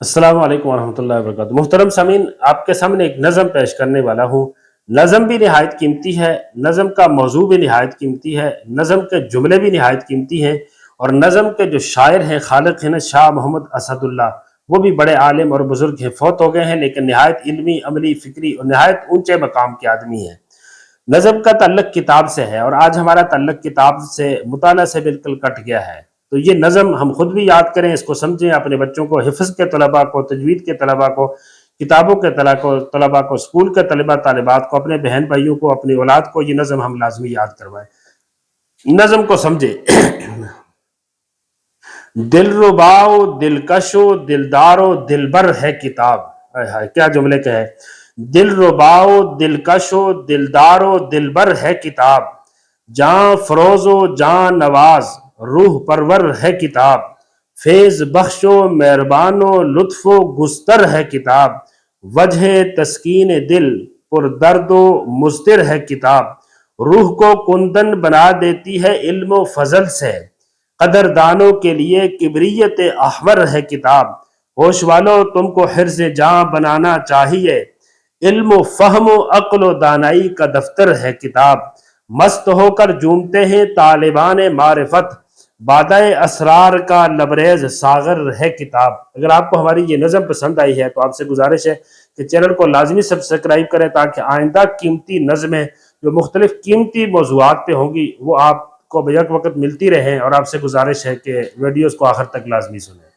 السلام علیکم ورحمۃ اللہ وبرکاتہ۔ محترم سامعین، آپ کے سامنے ایک نظم پیش کرنے والا ہوں۔ نظم بھی نہایت قیمتی ہے، نظم کا موضوع بھی نہایت قیمتی ہے، نظم کے جملے بھی نہایت قیمتی ہیں، اور نظم کے جو شاعر ہیں، خالق ہیں شاہ محمد اسد اللہ، وہ بھی بڑے عالم اور بزرگ ہیں، فوت ہو گئے ہیں، لیکن نہایت علمی، عملی، فکری اور نہایت اونچے مقام کے آدمی ہیں۔ نظم کا تعلق کتاب سے ہے، اور آج ہمارا تعلق کتاب سے، مطالعہ سے بالکل کٹ گیا ہے۔ تو یہ نظم ہم خود بھی یاد کریں، اس کو سمجھیں، اپنے بچوں کو، حفظ کے طلباء کو، تجوید کے طلباء کو، کتابوں کے طلباء کو، اسکول کے طلباء طالبات کو، اپنے بہن بھائیوں کو، اپنی اولاد کو یہ نظم ہم لازمی یاد کروائیں۔ نظم کو سمجھے۔ دل رباؤ دلکشو دلدارو دلبر ہے کتاب۔ ہائے ہائے، کیا جملے کا ہے۔ دل رباؤ دلکشو دلدارو دلبر ہے کتاب، جاں فروز و جاں نواز روح پرور ہے کتاب، فیض بخش و مہربان و لطف و گستر ہے کتاب، وجہ تسکین دل پر درد و مضطر ہے کتاب، روح کو کندن بنا دیتی ہے علم و فضل سے، قدردانوں کے لیے کبریت احمر ہے کتاب، ہوش والو تم کو حرز جاں بنانا چاہیے، علم و فہم و عقل و دانائی کا دفتر ہے کتاب، مست ہو کر جھومتے ہیں طالبان معرفت، بادہ اسرار کا لبریز ساغر ہے کتاب۔ اگر آپ کو ہماری یہ نظم پسند آئی ہے تو آپ سے گزارش ہے کہ چینل کو لازمی سبسکرائب کریں، تاکہ آئندہ قیمتی نظمیں جو مختلف قیمتی موضوعات پہ ہوں گی وہ آپ کو بیک وقت ملتی رہیں، اور آپ سے گزارش ہے کہ ویڈیوز کو آخر تک لازمی سنیں۔